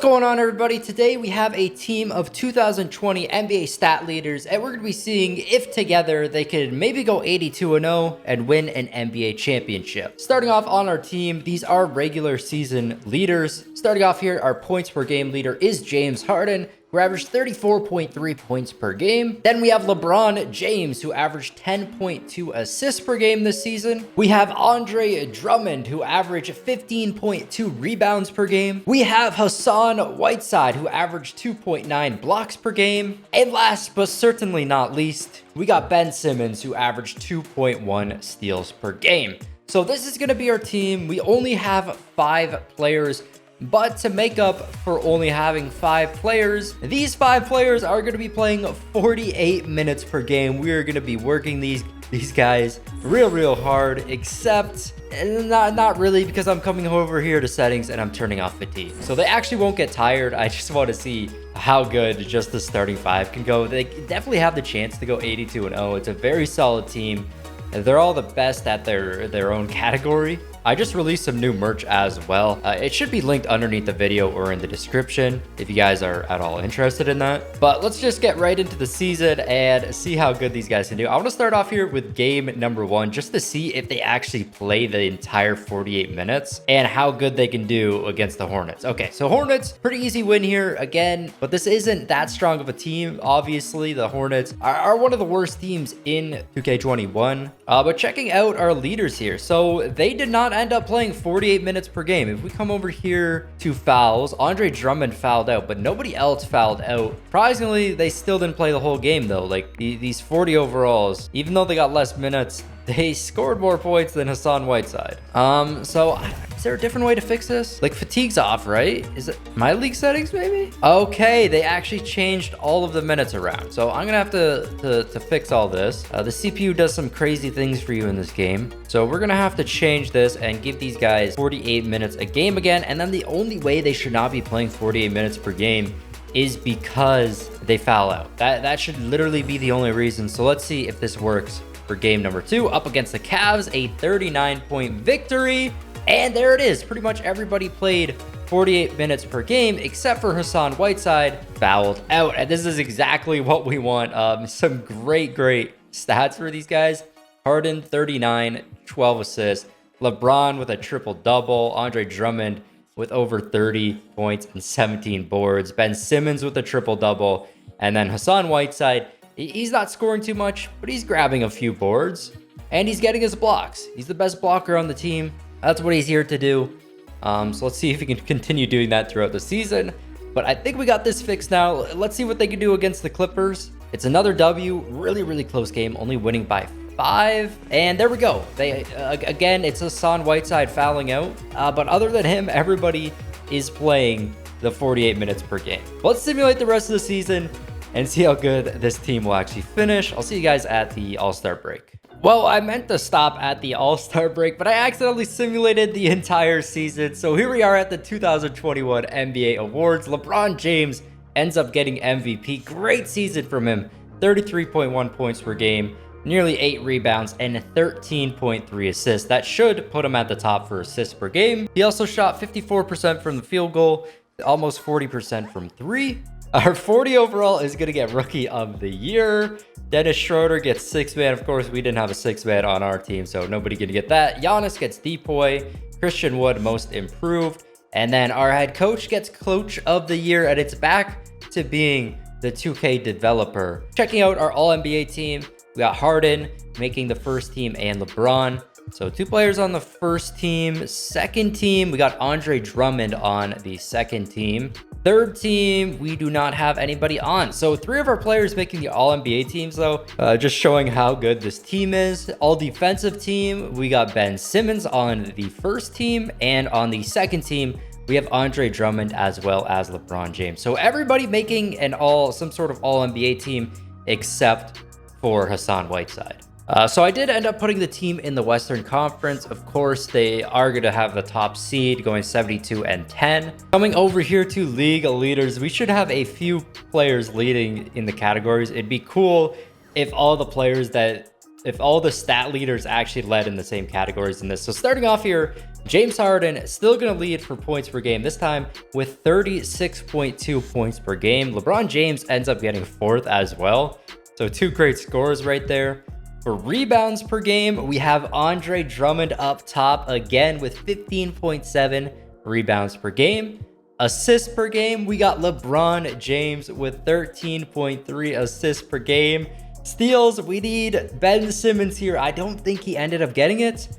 What's going on, everybody? Today we have a team of 2020 NBA stat leaders, and we're going to be seeing if together they could maybe go 82-0 and win an NBA championship. Starting off on our team, these are regular season leaders. Starting off here, our points per game leader is James Harden, who averaged 34.3 points per game. Then we have LeBron James, who averaged 10.2 assists per game this season. We have Andre Drummond, who averaged 15.2 rebounds per game. We have Hassan Whiteside, who averaged 2.9 blocks per game. And last but certainly not least, we got Ben Simmons, who averaged 2.1 steals per game. So this is going to be our team. We only have 5 players. But to make up for only having 5 players, these 5 players are going to be playing 48 minutes per game. We are going to be working these guys real hard, except not really, because I'm coming over here to settings and I'm turning off fatigue. So they actually won't get tired. I just want to see how good just the starting 5 can go. They definitely have the chance to go 82-0. It's a very solid team. They're all the best at their own category. I just released some new merch as well. It should be linked underneath the video or in the description if you guys are at all interested in that. But let's just get right into the season and see how good these guys can do. I want to start off here with game number 1 just to see if they actually play the entire 48 minutes and how good they can do against the Hornets. Okay, so Hornets, pretty easy win here again, but this isn't that strong of a team. Obviously, the Hornets are one of the worst teams in 2K21. But checking out our leaders here, so they did not end up playing 48 minutes per game. If we come over here to fouls, Andre Drummond fouled out, but nobody else fouled out. Surprisingly, they still didn't play the whole game though. Like these 40 overalls, even though they got less minutes, they scored more points than Hassan Whiteside. So is there a different way to fix this? Like fatigue's off, right? Is it my league settings maybe? Okay, they actually changed all of the minutes around. So I'm gonna have to fix all this. The CPU does some crazy things for you in this game. So we're gonna have to change this and give these guys 48 minutes a game again. And then the only way they should not be playing 48 minutes per game is because they foul out. That should literally be the only reason. So let's see if this works for game number 2 up against the Cavs, a 39-point victory. And there it is. Pretty much everybody played 48 minutes per game except for Hassan Whiteside fouled out. And this is exactly what we want. Some great stats for these guys. Harden 39, 12 assists. LeBron with a triple-double. Andre Drummond with over 30 points and 17 boards. Ben Simmons with a triple-double. And then Hassan Whiteside, he's not scoring too much, but he's grabbing a few boards. And he's getting his blocks. He's the best blocker on the team. That's what he's here to do. So let's see if he can continue doing that throughout the season. But I think we got this fixed now. Let's see what they can do against the Clippers. It's another W. Really close game. Only winning by 5. And there we go. They again, it's Hassan Whiteside fouling out. But other than him, everybody is playing the 48 minutes per game. Let's simulate the rest of the season and see how good this team will actually finish. I'll see you guys at the All-Star break. Well, I meant to stop at the All-Star break, but I accidentally simulated the entire season. So here we are at the 2021 NBA Awards. LeBron James ends up getting MVP. Great season from him. 33.1 points per game, nearly 8 rebounds, and 13.3 assists. That should put him at the top for assists per game. He also shot 54% from the field goal, almost 40% from 3. Our 40 overall is going to get Rookie of the Year. Dennis Schroeder gets 6-man. Of course, we didn't have a 6-man on our team, so nobody going to get that. Giannis gets Depoy. Christian Wood, Most Improved. And then our head coach gets Coach of the Year, and it's back to being the 2K developer. Checking out our All-NBA team, we got Harden making the first team and LeBron. So 2 players on the first team. Second team, we got Andre Drummond on the second team. Third team, we do not have anybody on. So 3 of our players making the All-NBA teams though, just showing how good this team is. All defensive team, we got Ben Simmons on the first team, and on the second team, we have Andre Drummond as well as LeBron James. So everybody making some sort of All-NBA team except for Hassan Whiteside. So I did end up putting the team in the Western Conference. Of course, they are going to have the top seed going 72-10. Coming over here to League Leaders, we should have a few players leading in the categories. It'd be cool if all the stat leaders actually led in the same categories in this. So starting off here, James Harden still going to lead for points per game, this time with 36.2 points per game. LeBron James ends up getting 4th as well. So 2 great scores right there. For rebounds per game, we have Andre Drummond up top again with 15.7 rebounds per game. Assists per game, we got LeBron James with 13.3 assists per game. Steals, we need Ben Simmons here. I don't think he ended up getting it.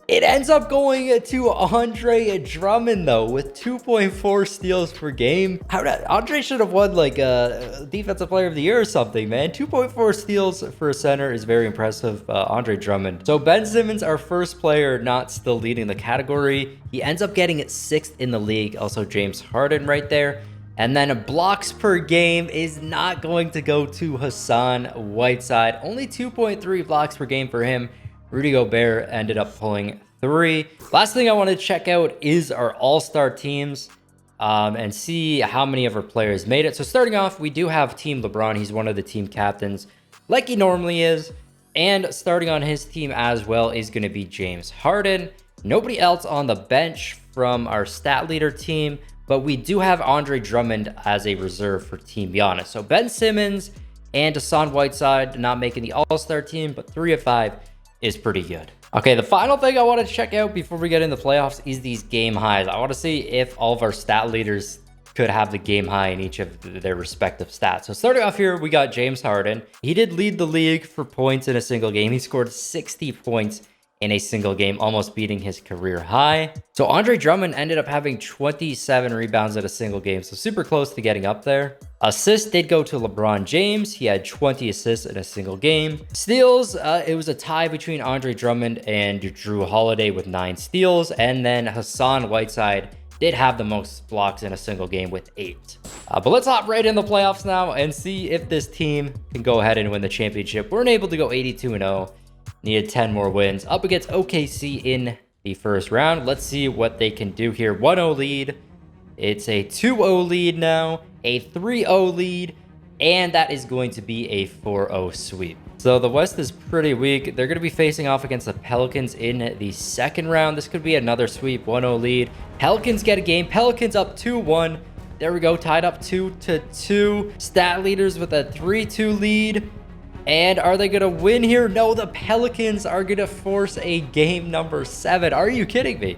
It ends up going to Andre Drummond, though, with 2.4 steals per game. Andre should have won, like, a Defensive Player of the Year or something, man. 2.4 steals for a center is very impressive. Andre Drummond. So Ben Simmons, our first player not still leading the category. He ends up getting 6th in the league. Also, James Harden right there. And then blocks per game is not going to go to Hassan Whiteside. Only 2.3 blocks per game for him. Rudy Gobert ended up pulling 3. Last thing I want to check out is our all-star teams and see how many of our players made it. So starting off, we do have Team LeBron. He's one of the team captains like he normally is. And starting on his team as well is going to be James Harden. Nobody else on the bench from our stat leader team, but we do have Andre Drummond as a reserve for Team Giannis. So Ben Simmons and Hassan Whiteside not making the all-star team, but 3 of 5 is pretty good. Okay, the final thing I want to check out before we get in the playoffs is these game highs. I want to see if all of our stat leaders could have the game high in each of their respective stats. So starting off here, we got James Harden. He did lead the league for points in a single game. He scored 60 points in a single game, almost beating his career high. So Andre Drummond ended up having 27 rebounds in a single game, so super close to getting up there. Assists did go to LeBron James. He had 20 assists in a single game. Steals, it was a tie between Andre Drummond and Drew Holiday with 9 steals. And then Hassan Whiteside did have the most blocks in a single game with 8. But let's hop right in the playoffs now and see if this team can go ahead and win the championship. We're able to go 82-0. Needed 10 more wins up against OKC in the first round. Let's see what they can do here. 1-0 lead. It's a 2-0 lead now, a 3-0 lead, and that is going to be a 4-0 sweep. So the West is pretty weak. They're going to be facing off against the Pelicans in the second round. This could be another sweep, 1-0 lead. Pelicans get a game. Pelicans up 2-1. There we go, tied up 2-2. Stat leaders with a 3-2 lead. And are they going to win here? No, the Pelicans are going to force a game number 7. Are you kidding me?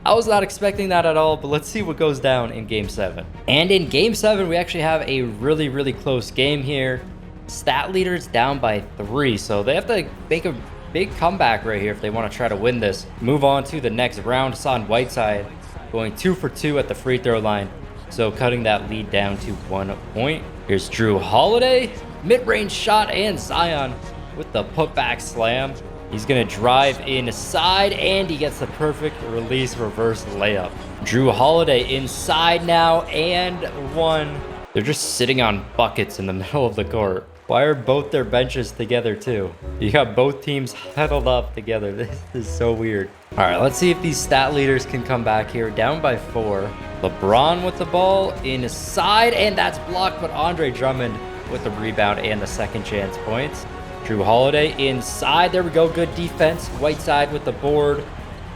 I was not expecting that at all, but let's see what goes down in game 7. And in game 7, we actually have a really, really close game here. Stat leaders down by 3, so they have to make a big comeback right here if they want to try to win this. Move on to the next round. Hassan Whiteside going 2 for 2 at the free throw line, so cutting that lead down to 1 point. Here's Drew Holiday. Mid-range shot, and Zion with the putback slam. He's going to drive inside, and he gets the perfect release reverse layup. Drew Holiday inside now, and 1. They're just sitting on buckets in the middle of the court. Why are both their benches together too? You got both teams huddled up together. This is so weird. All right, let's see if these stat leaders can come back here. Down by 4. LeBron with the ball inside, and that's blocked, but Andre Drummond with the rebound and the second chance points. Drew Holiday inside. There we go. Good defense. Whiteside with the board.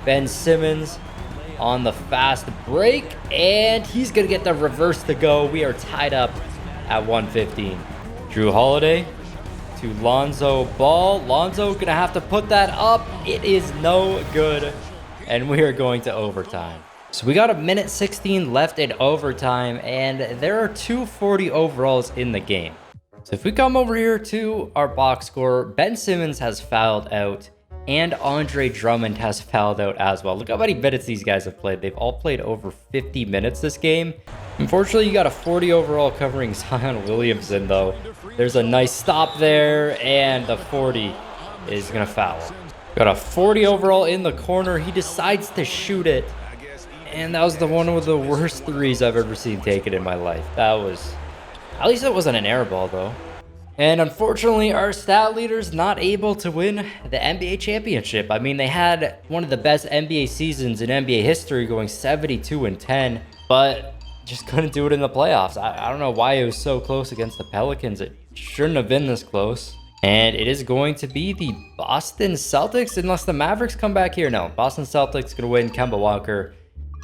Ben Simmons on the fast break. And he's going to get the reverse to go. We are tied up at 115. Drew Holiday to Lonzo Ball. Lonzo going to have to put that up. It is no good. And we are going to overtime. So we got 1:16 left in overtime. And there are 240 overalls in the game. So if we come over here to our box score, Ben Simmons has fouled out and Andre Drummond has fouled out as well. Look how many minutes these guys have played. They've all played over 50 minutes this game. Unfortunately, you got a 40 overall covering Zion Williamson, though. There's a nice stop there, and the 40 is going to foul. Got a 40 overall in the corner. He decides to shoot it, and that was one of the worst threes I've ever seen taken in my life. That was... At least it wasn't an air ball, though. And unfortunately, our stat leader's not able to win the NBA championship. I mean, they had one of the best NBA seasons in NBA history, going 72-10, but just couldn't do it in the playoffs. I don't know why it was so close against the Pelicans. It shouldn't have been this close. And it is going to be the Boston Celtics, unless the Mavericks come back here. No, Boston Celtics going to win. Kemba Walker,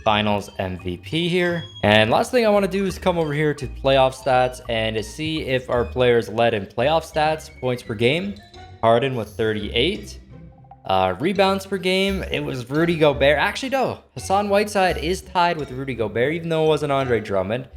Finals MVP here. And last thing I want to do is come over here to playoff stats and to see if our players led in playoff stats, points per game. Harden with 38. Rebounds per game, it was Rudy Gobert. Actually, no, Hassan Whiteside is tied with Rudy Gobert, even though it wasn't Andre Drummond.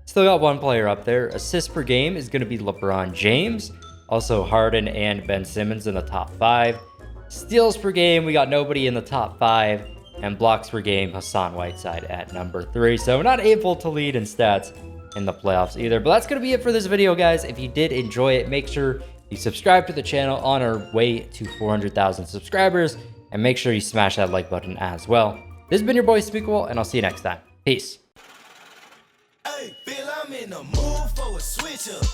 Still got one player up there. Assists per game is going to be LeBron James. Also, Harden and Ben Simmons in the top 5. Steals per game, we got nobody in the top 5. And blocks per game, Hassan Whiteside at number 3. So not able to lead in stats in the playoffs either. But that's going to be it for this video, guys. If you did enjoy it, make sure you subscribe to the channel on our way to 400,000 subscribers. And make sure you smash that like button as well. This has been your boy Smequle, and I'll see you next time. Peace. Hey, Bill, I'm in the mood for a switch up.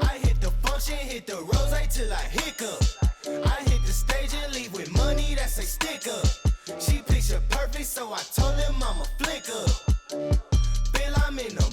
I hit the function, hit the rose till I hiccup. I hit the stage and leave with money that's a stick up. She picture perfect, so I told him I'm a flicker. Bill, I'm in the